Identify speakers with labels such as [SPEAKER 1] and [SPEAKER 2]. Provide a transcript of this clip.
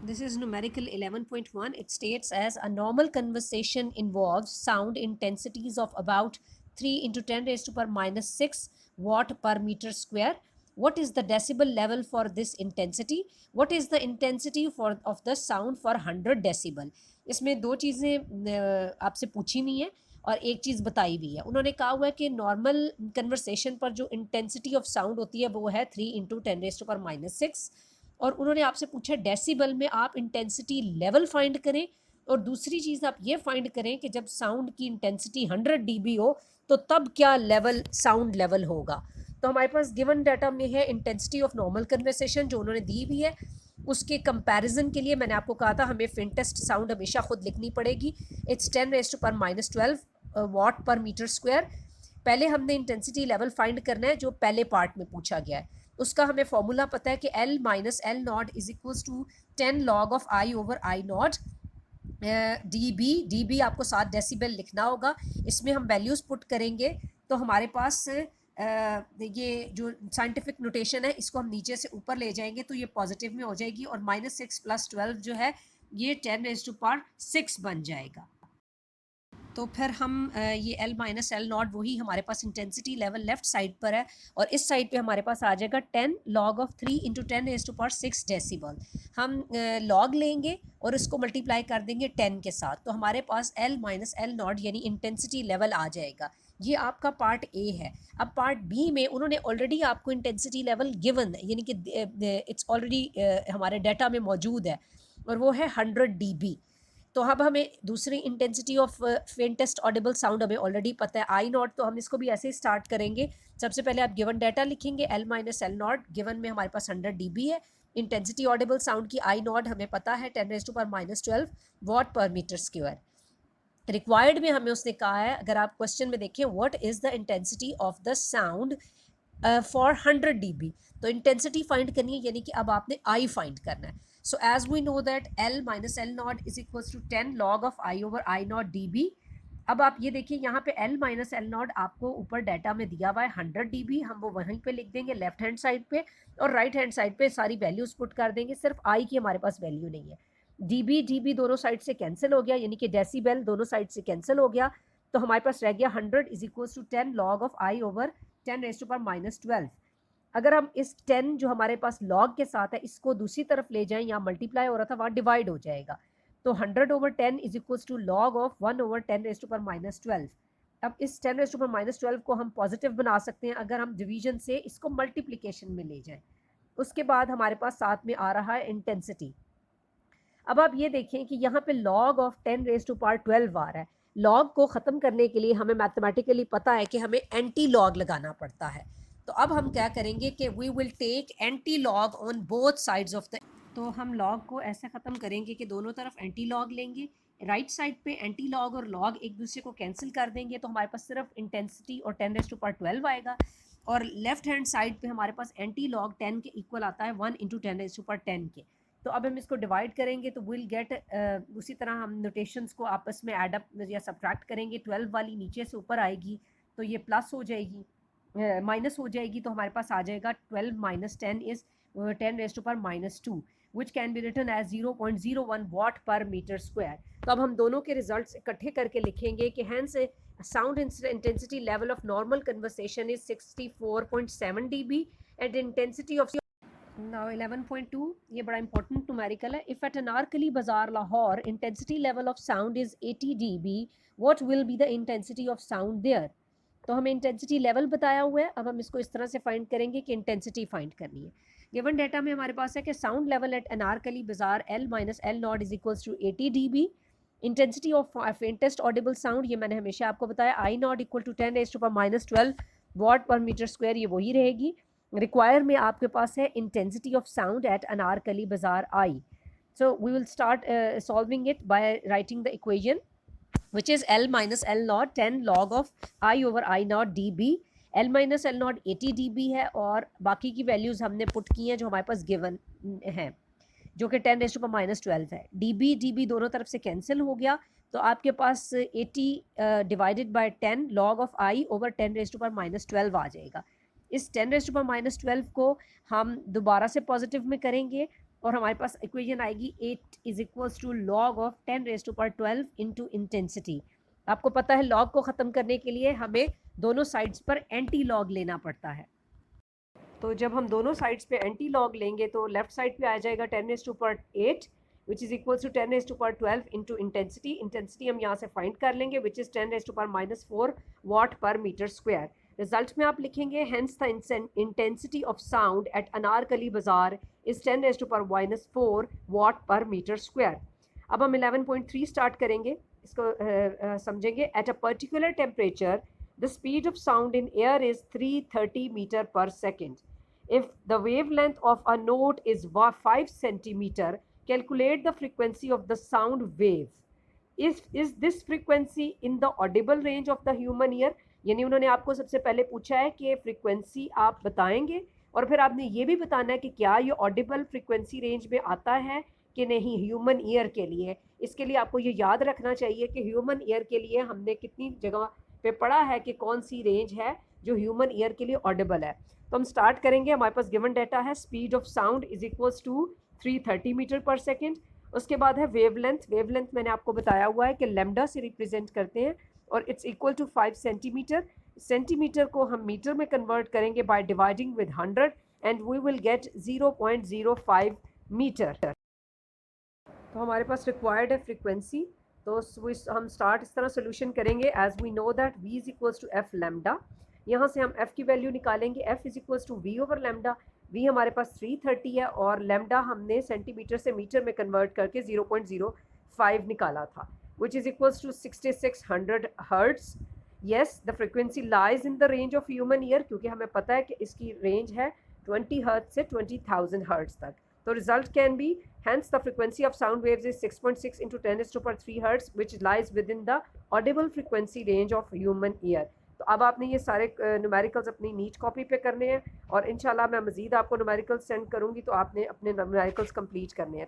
[SPEAKER 1] This is numerical 11.1. It states as a normal conversation involves sound intensities of about 3 into 10 raised to power minus 6 watt per meter square. What is the decibel level for this intensity? What is the intensity for of the sound for 100 decibel? इसमें दो चीज़ें आपसे पूछी हुई हैं और एक चीज़ बताई हुई है. उन्होंने कहा हुआ है कि नॉर्मल कन्वर्सेशन पर जो इंटेंसिटी ऑफ साउंड होती है वो है 3 into 10 raise to power minus 6 और उन्होंने आपसे पूछा डेसिबल में आप इंटेंसिटी लेवल फाइंड करें और दूसरी चीज़ आप ये फाइंड करें कि जब साउंड की इंटेंसिटी 100 dB हो तो तब क्या लेवल साउंड लेवल होगा. तो हमारे पास गिवन डाटा में है इंटेंसिटी ऑफ नॉर्मल कन्वर्सेशन जो उन्होंने दी हुई है. उसके कंपैरिजन के लिए मैंने आपको कहा था हमें फेंटेस्ट साउंड हमेशा खुद लिखनी पड़ेगी. It's 10 raise to power minus 12 watt per metre square. पहले हमने इंटेंसिटी लेवल फाइंड करना है जो पहले पार्ट में पूछा गया है. उसका हमें फॉर्मूला पता है कि L minus L not is equals to 10 log of I over I naught D B आपको 7 डेसिबल लिखना होगा. इसमें हम वैल्यूज़ पुट करेंगे तो हमारे पास ये जो साइंटिफिक नोटेशन है इसको हम नीचे से ऊपर ले जाएंगे तो ये पॉजिटिव में हो जाएगी और माइनस 6 प्लस 12 जो है ये 10 रेज टू पावर 6 बन जाएगा. तो फिर हम ये L माइनस एल नॉट वही हमारे पास इंटेंसिटी लेवल लेफ्ट साइड पर है और इस साइड पे हमारे पास आ जाएगा 10 log of 3 into 10 raise to power 6 डेसिबल. हम लॉग लेंगे और इसको मल्टीप्लाई कर देंगे 10 के साथ तो हमारे पास L माइनस एल नॉट यानी इंटेंसिटी लेवल आ जाएगा. ये आपका पार्ट ए है. अब पार्ट बी में उन्होंने ऑलरेडी आपको इंटेंसिटी लेवल गिवन है यानी कि इट्स ऑलरेडी हमारे डाटा में मौजूद है और वो है 100 dB. तो अब हमें दूसरी intensity of faintest audible sound हमें ऑलरेडी पता है आई नॉट. तो हम इसको भी ऐसे ही स्टार्ट करेंगे. सबसे पहले आप गिवन डाटा लिखेंगे L minus L naught given में हमारे पास 100 dB है. इंटेंसिटी ऑडिबल साउंड की आई नॉट हमें पता है 10 raise to power minus 12 watt per metre square. Required में हमें उसने कहा है अगर आप क्वेश्चन में देखें what is the intensity of the sound for 100 dB. तो इंटेंसिटी फाइंड करनी है यानी कि अब आपने आई फाइंड करना है. So as we know that L minus L naught is equals to 10 log of I over I naught dB. अब आप ये देखिए यहाँ पे L माइनस एल नॉट आपको ऊपर डाटा में दिया हुआ है 100 dB. हम वो वहीं पे लिख देंगे लेफ्ट हैंड साइड पे और राइट हैंड साइड पे सारी वैल्यूज पुट कर देंगे. सिर्फ I की हमारे पास वैल्यू नहीं है. dB दोनों साइड से कैंसिल हो गया यानी कि डेसीबल दोनों साइड से कैंसिल हो गया तो हमारे पास रह गया 100 is equals to 10 log of I over 10 raise to power minus 12. अगर हम इस 10 जो हमारे पास लॉग के साथ है इसको दूसरी तरफ ले जाएं यहाँ मल्टीप्लाई हो रहा था वहाँ डिवाइड हो जाएगा तो 100 over 10 is equals to log of 1 over 10 raise to power minus 12. अब इस 10 रेज टू पावर माइनस 12 को हम पॉजिटिव बना सकते हैं अगर हम डिवीजन से इसको मल्टीप्लिकेशन में ले जाएं. उसके बाद हमारे पास साथ में आ रहा है इंटेंसिटी. अब आप ये देखें कि यहाँ पे log of 10 raise to power 12 आ रहा है. लॉग को ख़त्म करने के लिए हमें मैथमेटिकली पता है कि हमें एंटी लॉग लगाना पड़ता है. तो अब हम क्या करेंगे कि we will take antilog on both sides of the. तो हम लॉग को ऐसे ख़त्म करेंगे कि दोनों तरफ एंटी लॉग लेंगे. राइट साइड पे एंटी लॉग और लॉग एक दूसरे को कैंसिल कर देंगे तो हमारे पास सिर्फ इंटेंसिटी और 10 रेज टू पावर 12 आएगा और लेफ्ट हैंड साइड पे हमारे पास एंटी लॉग 10 के इक्वल आता है 1 इंटू 10 रेज टू पावर 10 के. तो अब हम इसको डिवाइड करेंगे तो विल गेट उसी तरह हम नोटेशंस को आपस में एड अप या सब्ट्रैक्ट करेंगे. 12 वाली नीचे से ऊपर आएगी तो ये प्लस हो जाएगी माइनस हो जाएगी तो हमारे पास आ जाएगा 12 minus 10 is 10 raise to power minus 2 which can be written as 0.01 watt per metre square. तो अब हम दोनों के रिजल्ट्स इकट्ठे करके लिखेंगे कि hence sound intensity level of normal conversation is 64.7 dB and intensity of. Now 11.2 ये बड़ा इंपॉर्टेंट न्यूमेरिकल है. If at Anarkali Bazaar Lahore intensity level of sound is 80 dB what will be the intensity of sound there. तो हमें intensity level बताया हुआ है. अब हम इसको इस तरह से फाइंड करेंगे कि इंटेंसिटी फाइंड करनी है. गिवन डाटा में हमारे पास है कि sound level eight Anarkali Bazaar L minus L not is equals to 80 dB. Intensity of faintest audible sound ये मैंने हमेशा आपको बताया I not equal to 10 raise to power minus 12 watt per metre square ये वही रहेगी. रिक्वायर में आपके पास है intensity of sound at Anarkali Bazaar I. So we will start solving it by writing the equation which is L minus L naught 10 log of I over I naught dB. L minus L naught 80 dB है और बाकी की values हमने put की हैं जो हमारे पास गिवन हैं जो कि 10 रेज टू पावर माइनस 12 है. dB दोनों तरफ से कैंसिल हो गया तो आपके पास 80 divided by 10 log of I over 10 raise to power minus 12 आ जाएगा. इस 10 रेज टू पावर माइनस 12 को हम दोबारा से पॉजिटिव में करेंगे और हमारे पास इक्वेशन आएगी 8 is equals to log of 10 raise to power 12 into intensity. आपको पता है लॉग को ख़त्म करने के लिए हमें दोनों साइड्स पर एंटी लॉग लेना पड़ता है। तो जब हम दोनों साइड्स पे एंटी लॉग लेंगे तो लेफ्ट साइड पे आ जाएगा 10 raise to power 8 which is equals to 10 raise to power 12 into intensity. Intensity हम यहाँ से फाइंड कर लेंगे which is 10 raise to power -4 watt per metre square. Result में आप लिखेंगे hence the intensity of sound at Anarkali Bazaar is 10 raise to power -4 watt per metre square. अब हम 11.3 स्टार्ट करेंगे, इसको समझेंगे। At a particular temperature the speed of sound in air is 330 metre per second. If the wavelength of a note is 5 centimeter, calculate the frequency of the sound wave. Is this frequency in the audible range of the human ear? यानी उन्होंने आपको सबसे पहले पूछा है कि frequency आप बताएंगे और फिर आपने ये भी बताना है कि क्या ये ऑडिबल फ्रीक्वेंसी रेंज में आता है कि नहीं ह्यूमन ईयर के लिए। इसके लिए आपको ये याद रखना चाहिए कि ह्यूमन ईयर के लिए हमने कितनी जगह पे पढ़ा है कि कौन सी रेंज है जो ह्यूमन ईयर के लिए ऑडिबल है। तो हम स्टार्ट करेंगे। हमारे पास गिवन डाटा है speed of sound is equals to 330 metre per second. उसके बाद है वेवलेंथ। वेवलेंथ मैंने आपको बताया हुआ है कि लैम्डा से रिप्रेजेंट करते हैं और it's equal to 5 centimetre. Centimetre को हम मीटर में कन्वर्ट करेंगे by dividing with 100 and we will get 0.05 metre. तो हमारे पास रिक्वायर्ड है फ्रीक्वेंसी। तो हम स्टार्ट इस तरह सोल्यूशन करेंगे। As we know that v is equals to F lambda. यहाँ से हम f की वैल्यू निकालेंगे। f is equals to v over lambda. v हमारे पास 330 है और लैम्डा हमने सेंटीमीटर से मीटर में कन्वर्ट करके 0.05 निकाला था which is equals to 6600 hertz. Yes the frequency lies in the range of human ear, क्योंकि हमें पता है कि इसकी रेंज है 20 हर्ट्स से 20,000 हर्ट्स तक। तो result can be hence the frequency of sound waves is 6.6 into 10 raised to power 3 hertz which lies within the audible frequency range of human ear। तो अब आपने ये सारे न्यूमेरिकल्स अपनी नीट कॉपी पे करने हैं और इंशाल्लाह मैं मज़ीद आपको न्यूमेरिकल्स सेंड करूँगी तो आपने अपने न्यूमेरिकल्स कंप्लीट करने हैं।